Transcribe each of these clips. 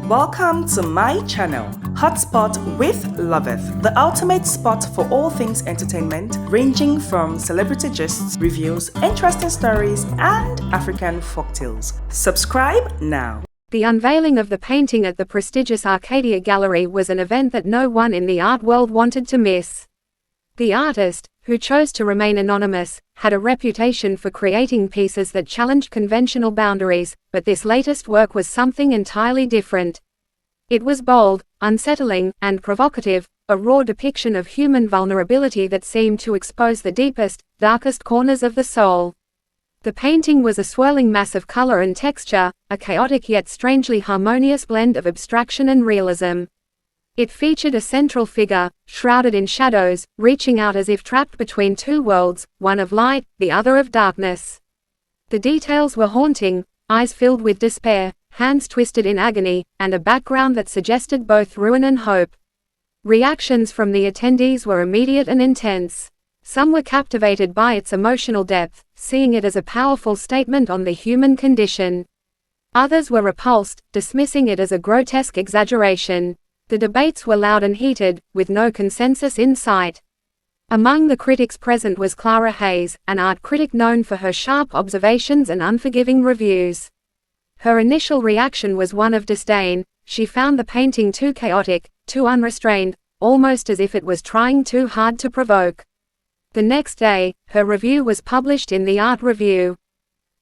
Welcome to my channel, Hotspot with Loveth, the ultimate spot for all things entertainment, ranging from celebrity gists, reviews, interesting stories, and African folktales. Subscribe now. The unveiling of the painting at the prestigious Arcadia Gallery was an event that no one in the art world wanted to miss. The artist, who chose to remain anonymous, had a reputation for creating pieces that challenged conventional boundaries, but this latest work was something entirely different. It was bold, unsettling, and provocative, a raw depiction of human vulnerability that seemed to expose the deepest, darkest corners of the soul. The painting was a swirling mass of color and texture, a chaotic yet strangely harmonious blend of abstraction and realism. It featured a central figure, shrouded in shadows, reaching out as if trapped between two worlds, one of light, the other of darkness. The details were haunting, eyes filled with despair, hands twisted in agony, and a background that suggested both ruin and hope. Reactions from the attendees were immediate and intense. Some were captivated by its emotional depth, seeing it as a powerful statement on the human condition. Others were repulsed, dismissing it as a grotesque exaggeration. The debates were loud and heated, with no consensus in sight. Among the critics present was Clara Hayes, an art critic known for her sharp observations and unforgiving reviews. Her initial reaction was one of disdain. She found the painting too chaotic, too unrestrained, almost as if it was trying too hard to provoke. The next day, her review was published in the Art Review.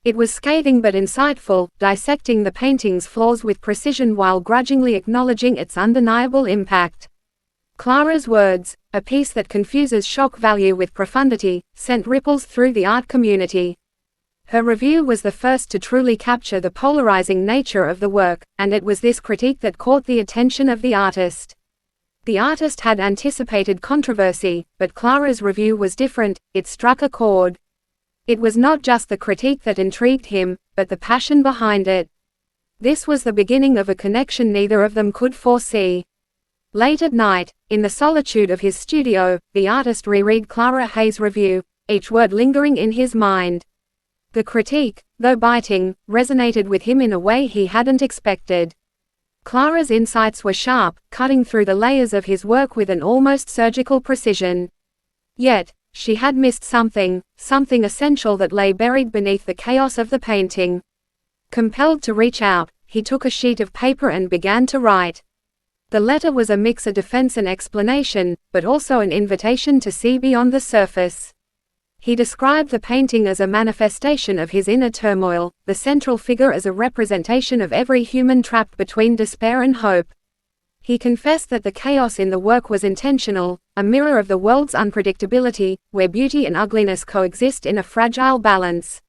It was scathing but insightful, dissecting the painting's flaws with precision while grudgingly acknowledging its undeniable impact. Clara's words, "A piece that confuses shock value with profundity," sent ripples through the art community. Her review was the first to truly capture the polarizing nature of the work, and it was this critique that caught the attention of the artist. The artist had anticipated controversy, but Clara's review was different. It struck a chord. It was not just the critique that intrigued him, but the passion behind it. This was the beginning of a connection neither of them could foresee. Late at night, in the solitude of his studio, the artist reread Clara Hayes' review, each word lingering in his mind. The critique, though biting, resonated with him in a way he hadn't expected. Clara's insights were sharp, cutting through the layers of his work with an almost surgical precision. Yet, she had missed something essential that lay buried beneath the chaos of the painting. Compelled to reach out, he took a sheet of paper and began to write. The letter was a mix of defense and explanation, but also an invitation to see beyond the surface. He described the painting as a manifestation of his inner turmoil, the central figure as a representation of every human trapped between despair and hope. He confessed that the chaos in the work was intentional, a mirror of the world's unpredictability, where beauty and ugliness coexist in a fragile balance.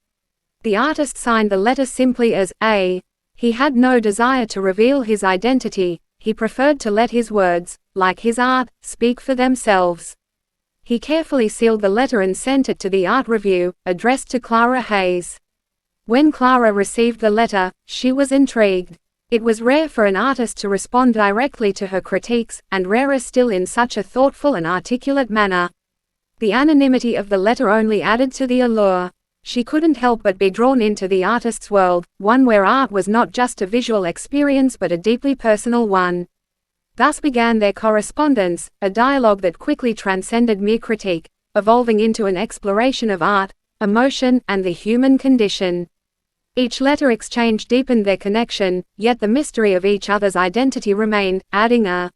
The artist signed the letter simply as A. He had no desire to reveal his identity. He preferred to let his words, like his art, speak for themselves. He carefully sealed the letter and sent it to the Art Review, addressed to Clara Hayes. When Clara received the letter, she was intrigued. It was rare for an artist to respond directly to her critiques, and rarer still in such a thoughtful and articulate manner. The anonymity of the letter only added to the allure. She couldn't help but be drawn into the artist's world, one where art was not just a visual experience but a deeply personal one. Thus began their correspondence, a dialogue that quickly transcended mere critique, evolving into an exploration of art, emotion, and the human condition. Each letter exchange deepened their connection, yet the mystery of each other's identity remained, adding a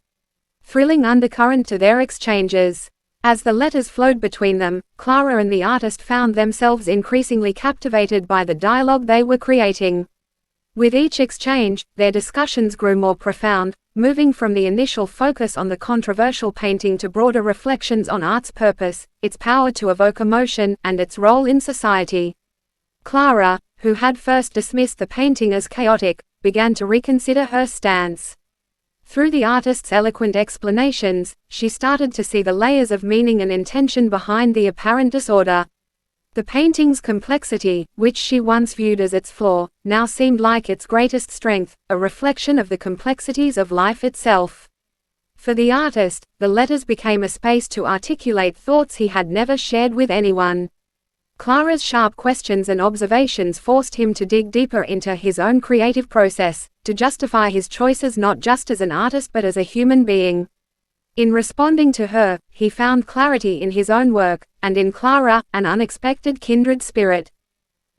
thrilling undercurrent to their exchanges. As the letters flowed between them, Clara and the artist found themselves increasingly captivated by the dialogue they were creating. With each exchange, their discussions grew more profound, moving from the initial focus on the controversial painting to broader reflections on art's purpose, its power to evoke emotion, and its role in society. Clara, who had first dismissed the painting as chaotic, began to reconsider her stance. Through the artist's eloquent explanations, she started to see the layers of meaning and intention behind the apparent disorder. The painting's complexity, which she once viewed as its flaw, now seemed like its greatest strength, a reflection of the complexities of life itself. For the artist, the letters became a space to articulate thoughts he had never shared with anyone. Clara's sharp questions and observations forced him to dig deeper into his own creative process, to justify his choices not just as an artist but as a human being. In responding to her, he found clarity in his own work, and in Clara, an unexpected kindred spirit.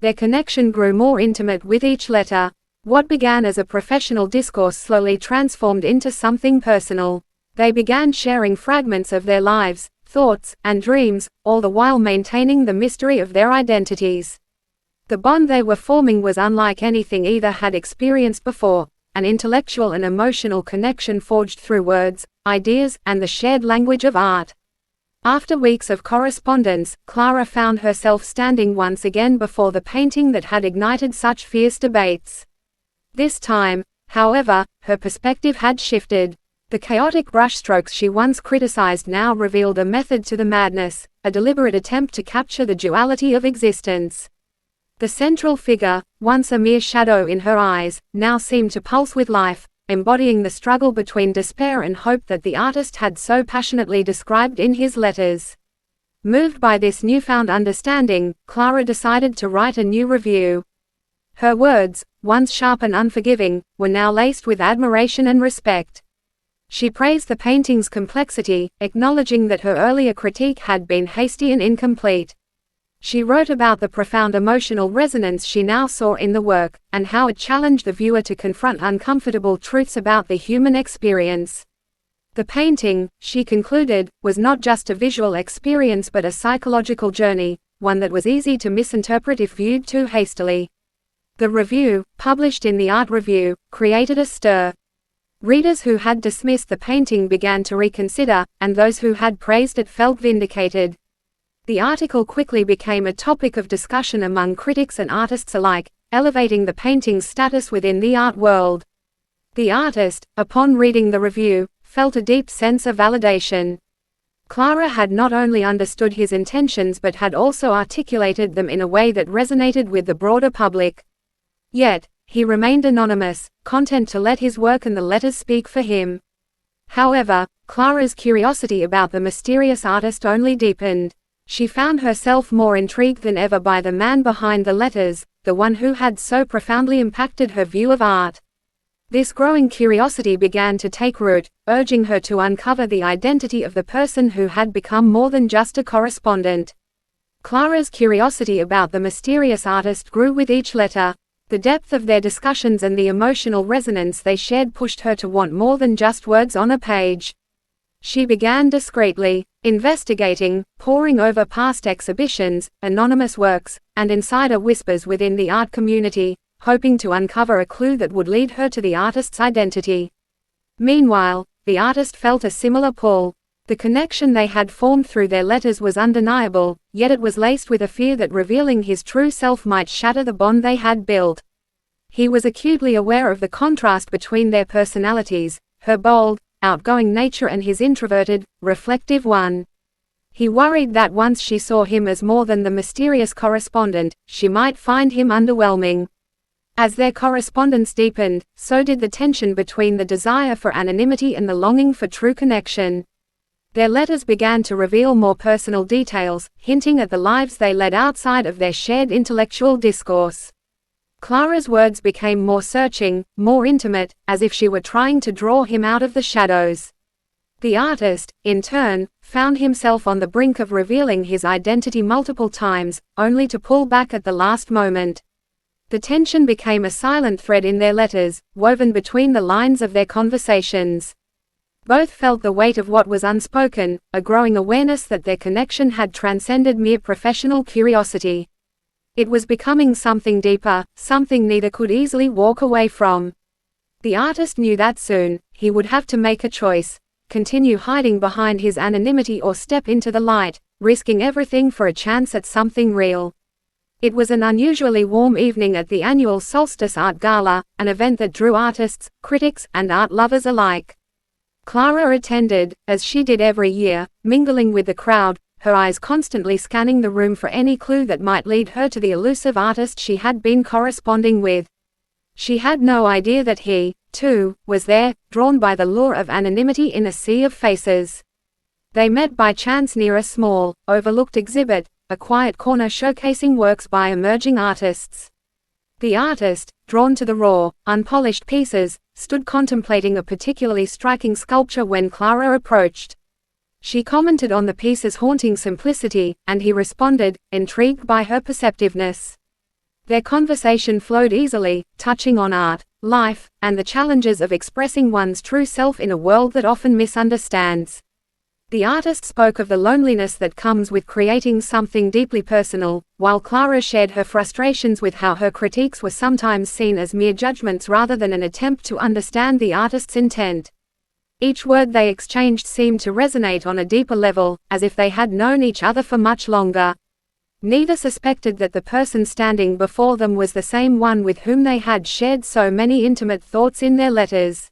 Their connection grew more intimate with each letter. What began as a professional discourse slowly transformed into something personal. They began sharing fragments of their lives, thoughts, and dreams, all the while maintaining the mystery of their identities. The bond they were forming was unlike anything either had experienced before, an intellectual and emotional connection forged through words, ideas, and the shared language of art. After weeks of correspondence, Clara found herself standing once again before the painting that had ignited such fierce debates. This time, however, her perspective had shifted. The chaotic brushstrokes she once criticized now revealed a method to the madness, a deliberate attempt to capture the duality of existence. The central figure, once a mere shadow in her eyes, now seemed to pulse with life, embodying the struggle between despair and hope that the artist had so passionately described in his letters. Moved by this newfound understanding, Clara decided to write a new review. Her words, once sharp and unforgiving, were now laced with admiration and respect. She praised the painting's complexity, acknowledging that her earlier critique had been hasty and incomplete. She wrote about the profound emotional resonance she now saw in the work, and how it challenged the viewer to confront uncomfortable truths about the human experience. The painting, she concluded, was not just a visual experience but a psychological journey, one that was easy to misinterpret if viewed too hastily. The review, published in the Art Review, created a stir. Readers who had dismissed the painting began to reconsider, and those who had praised it felt vindicated. The article quickly became a topic of discussion among critics and artists alike, elevating the painting's status within the art world. The artist, upon reading the review, felt a deep sense of validation. Clara had not only understood his intentions but had also articulated them in a way that resonated with the broader public. Yet, he remained anonymous, content to let his work and the letters speak for him. However, Clara's curiosity about the mysterious artist only deepened. She found herself more intrigued than ever by the man behind the letters, the one who had so profoundly impacted her view of art. This growing curiosity began to take root, urging her to uncover the identity of the person who had become more than just a correspondent. Clara's curiosity about the mysterious artist grew with each letter. The depth of their discussions and the emotional resonance they shared pushed her to want more than just words on a page. She began discreetly investigating, poring over past exhibitions, anonymous works, and insider whispers within the art community, hoping to uncover a clue that would lead her to the artist's identity. Meanwhile, the artist felt a similar pull. The connection they had formed through their letters was undeniable, yet it was laced with a fear that revealing his true self might shatter the bond they had built. He was acutely aware of the contrast between their personalities, her bold, outgoing nature and his introverted, reflective one. He worried that once she saw him as more than the mysterious correspondent, she might find him underwhelming. As their correspondence deepened, so did the tension between the desire for anonymity and the longing for true connection. Their letters began to reveal more personal details, hinting at the lives they led outside of their shared intellectual discourse. Clara's words became more searching, more intimate, as if she were trying to draw him out of the shadows. The artist, in turn, found himself on the brink of revealing his identity multiple times, only to pull back at the last moment. The tension became a silent thread in their letters, woven between the lines of their conversations. Both felt the weight of what was unspoken, a growing awareness that their connection had transcended mere professional curiosity. It was becoming something deeper, something neither could easily walk away from. The artist knew that soon, he would have to make a choice: continue hiding behind his anonymity or step into the light, risking everything for a chance at something real. It was an unusually warm evening at the annual Solstice Art Gala, an event that drew artists, critics, and art lovers alike. Clara attended, as she did every year, mingling with the crowd, her eyes constantly scanning the room for any clue that might lead her to the elusive artist she had been corresponding with. She had no idea that he, too, was there, drawn by the lure of anonymity in a sea of faces. They met by chance near a small, overlooked exhibit, a quiet corner showcasing works by emerging artists. The artist, drawn to the raw, unpolished pieces, stood contemplating a particularly striking sculpture when Clara approached. She commented on the piece's haunting simplicity, and he responded, intrigued by her perceptiveness. Their conversation flowed easily, touching on art, life, and the challenges of expressing one's true self in a world that often misunderstands. The artist spoke of the loneliness that comes with creating something deeply personal, while Clara shared her frustrations with how her critiques were sometimes seen as mere judgments rather than an attempt to understand the artist's intent. Each word they exchanged seemed to resonate on a deeper level, as if they had known each other for much longer. Neither suspected that the person standing before them was the same one with whom they had shared so many intimate thoughts in their letters.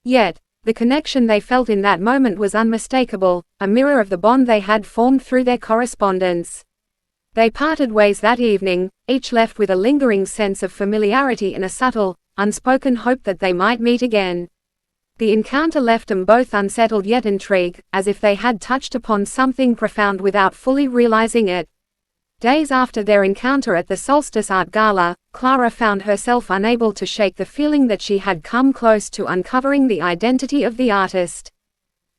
Yet, the connection they felt in that moment was unmistakable, a mirror of the bond they had formed through their correspondence. They parted ways that evening, each left with a lingering sense of familiarity and a subtle, unspoken hope that they might meet again. The encounter left them both unsettled yet intrigued, as if they had touched upon something profound without fully realizing it. Days after their encounter at the Solstice Art Gala, Clara found herself unable to shake the feeling that she had come close to uncovering the identity of the artist.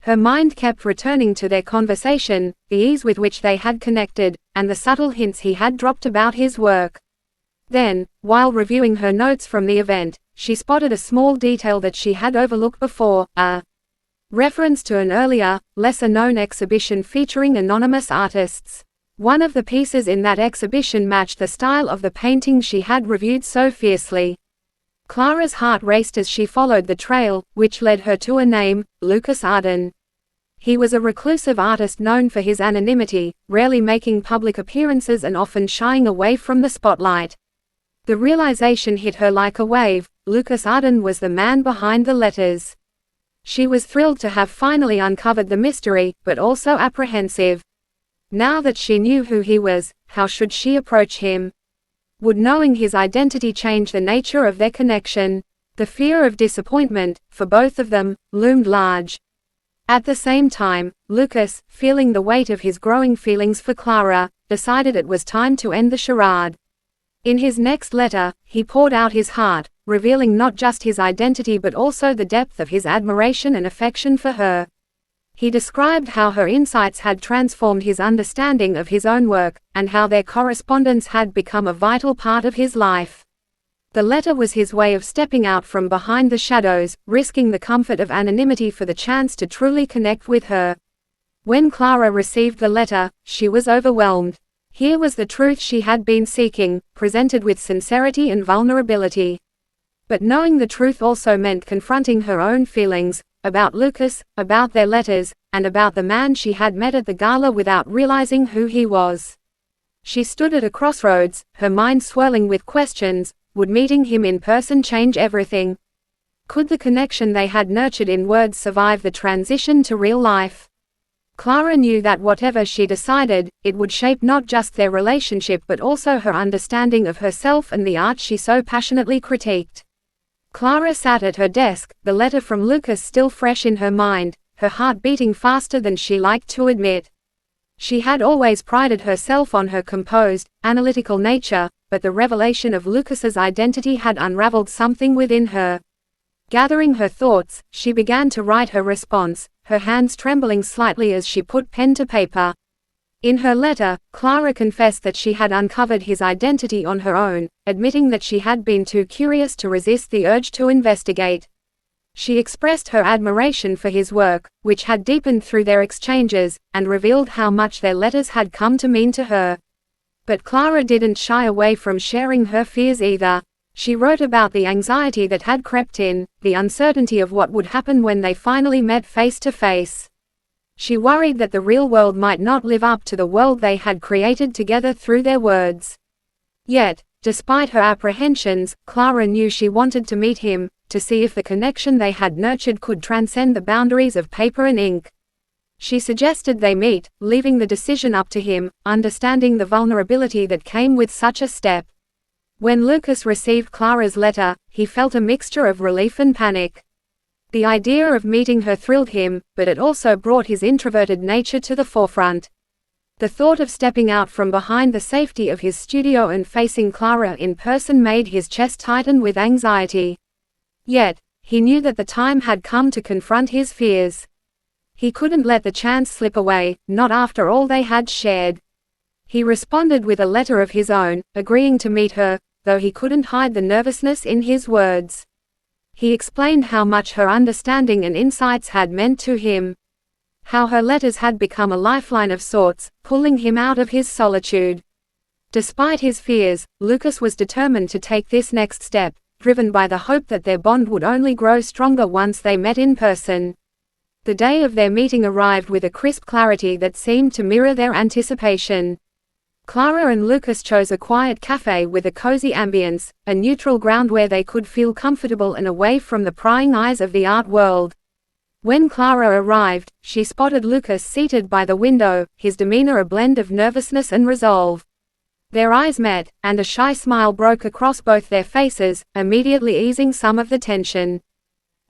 Her mind kept returning to their conversation, the ease with which they had connected, and the subtle hints he had dropped about his work. Then, while reviewing her notes from the event, she spotted a small detail that she had overlooked before, a reference to an earlier, lesser-known exhibition featuring anonymous artists. One of the pieces in that exhibition matched the style of the painting she had reviewed so fiercely. Clara's heart raced as she followed the trail, which led her to a name, Lucas Arden. He was a reclusive artist known for his anonymity, rarely making public appearances and often shying away from the spotlight. The realization hit her like a wave: Lucas Arden was the man behind the letters. She was thrilled to have finally uncovered the mystery, but also apprehensive. Now that she knew who he was, how should she approach him? Would knowing his identity change the nature of their connection? The fear of disappointment, for both of them, loomed large. At the same time, Lucas, feeling the weight of his growing feelings for Clara, decided it was time to end the charade. In his next letter, he poured out his heart, revealing not just his identity but also the depth of his admiration and affection for her. He described how her insights had transformed his understanding of his own work, and how their correspondence had become a vital part of his life. The letter was his way of stepping out from behind the shadows, risking the comfort of anonymity for the chance to truly connect with her. When Clara received the letter, she was overwhelmed. Here was the truth she had been seeking, presented with sincerity and vulnerability. But knowing the truth also meant confronting her own feelings, about Lucas, about their letters, and about the man she had met at the gala without realizing who he was. She stood at a crossroads, her mind swirling with questions. Would meeting him in person change everything? Could the connection they had nurtured in words survive the transition to real life? Clara knew that whatever she decided, it would shape not just their relationship but also her understanding of herself and the art she so passionately critiqued. Clara sat at her desk, the letter from Lucas still fresh in her mind, her heart beating faster than she liked to admit. She had always prided herself on her composed, analytical nature, but the revelation of Lucas's identity had unraveled something within her. Gathering her thoughts, she began to write her response, her hands trembling slightly as she put pen to paper. In her letter, Clara confessed that she had uncovered his identity on her own, admitting that she had been too curious to resist the urge to investigate. She expressed her admiration for his work, which had deepened through their exchanges, and revealed how much their letters had come to mean to her. But Clara didn't shy away from sharing her fears either. She wrote about the anxiety that had crept in, the uncertainty of what would happen when they finally met face to face. She worried that the real world might not live up to the world they had created together through their words. Yet, despite her apprehensions, Clara knew she wanted to meet him, to see if the connection they had nurtured could transcend the boundaries of paper and ink. She suggested they meet, leaving the decision up to him, understanding the vulnerability that came with such a step. When Lucas received Clara's letter, he felt a mixture of relief and panic. The idea of meeting her thrilled him, but it also brought his introverted nature to the forefront. The thought of stepping out from behind the safety of his studio and facing Clara in person made his chest tighten with anxiety. Yet, he knew that the time had come to confront his fears. He couldn't let the chance slip away, not after all they had shared. He responded with a letter of his own, agreeing to meet her, though he couldn't hide the nervousness in his words. He explained how much her understanding and insights had meant to him. How her letters had become a lifeline of sorts, pulling him out of his solitude. Despite his fears, Lucas was determined to take this next step, driven by the hope that their bond would only grow stronger once they met in person. The day of their meeting arrived with a crisp clarity that seemed to mirror their anticipation. Clara and Lucas chose a quiet cafe with a cozy ambience, a neutral ground where they could feel comfortable and away from the prying eyes of the art world. When Clara arrived, she spotted Lucas seated by the window, his demeanor a blend of nervousness and resolve. Their eyes met, and a shy smile broke across both their faces, immediately easing some of the tension.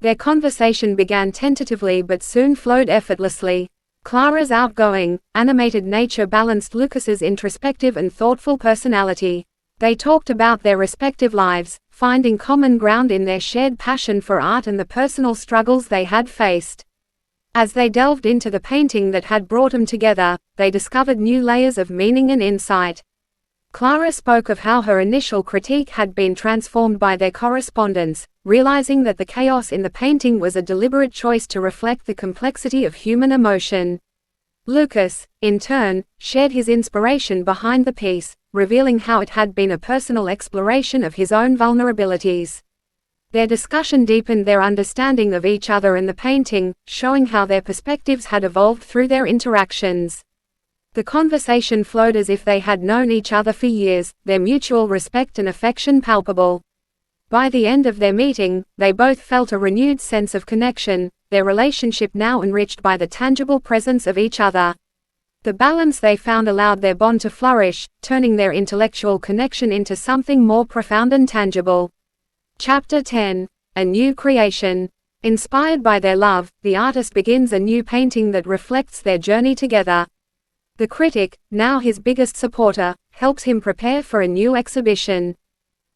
Their conversation began tentatively but soon flowed effortlessly. Clara's outgoing, animated nature balanced Lucas's introspective and thoughtful personality. They talked about their respective lives, finding common ground in their shared passion for art and the personal struggles they had faced. As they delved into the painting that had brought them together, they discovered new layers of meaning and insight. Clara spoke of how her initial critique had been transformed by their correspondence, realizing that the chaos in the painting was a deliberate choice to reflect the complexity of human emotion. Lucas, in turn, shared his inspiration behind the piece, revealing how it had been a personal exploration of his own vulnerabilities. Their discussion deepened their understanding of each other and the painting, showing how their perspectives had evolved through their interactions. The conversation flowed as if they had known each other for years, their mutual respect and affection palpable. By the end of their meeting, they both felt a renewed sense of connection, their relationship now enriched by the tangible presence of each other. The balance they found allowed their bond to flourish, turning their intellectual connection into something more profound and tangible. Chapter 10. A New Creation. Inspired by their love, the artist begins a new painting that reflects their journey together. The critic, now his biggest supporter, helps him prepare for a new exhibition.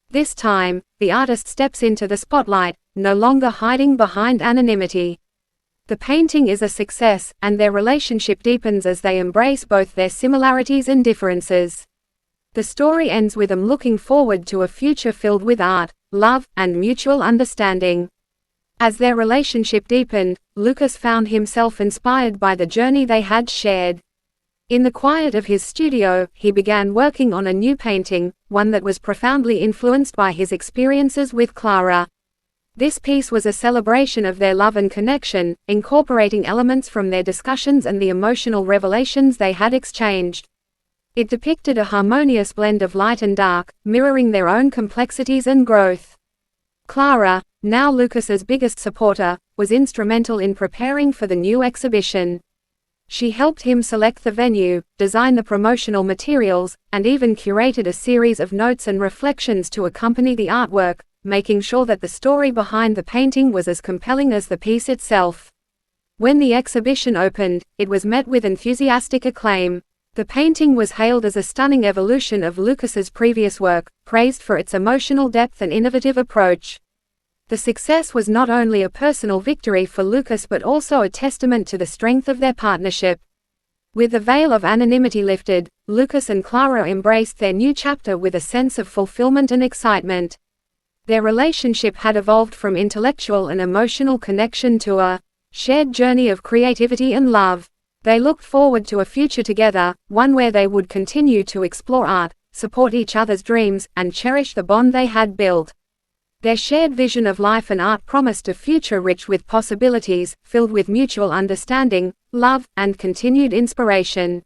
This time, the artist steps into the spotlight, no longer hiding behind anonymity. The painting is a success, and their relationship deepens as they embrace both their similarities and differences. The story ends with them looking forward to a future filled with art, love, and mutual understanding. As their relationship deepened, Lucas found himself inspired by the journey they had shared. In the quiet of his studio, he began working on a new painting, one that was profoundly influenced by his experiences with Clara. This piece was a celebration of their love and connection, incorporating elements from their discussions and the emotional revelations they had exchanged. It depicted a harmonious blend of light and dark, mirroring their own complexities and growth. Clara, now Lucas's biggest supporter, was instrumental in preparing for the new exhibition. She helped him select the venue, design the promotional materials, and even curated a series of notes and reflections to accompany the artwork, making sure that the story behind the painting was as compelling as the piece itself. When the exhibition opened, it was met with enthusiastic acclaim. The painting was hailed as a stunning evolution of Lucas's previous work, praised for its emotional depth and innovative approach. The success was not only a personal victory for Lucas but also a testament to the strength of their partnership. With the veil of anonymity lifted, Lucas and Clara embraced their new chapter with a sense of fulfillment and excitement. Their relationship had evolved from intellectual and emotional connection to a shared journey of creativity and love. They looked forward to a future together, one where they would continue to explore art, support each other's dreams, and cherish the bond they had built. Their shared vision of life and art promised a future rich with possibilities, filled with mutual understanding, love, and continued inspiration.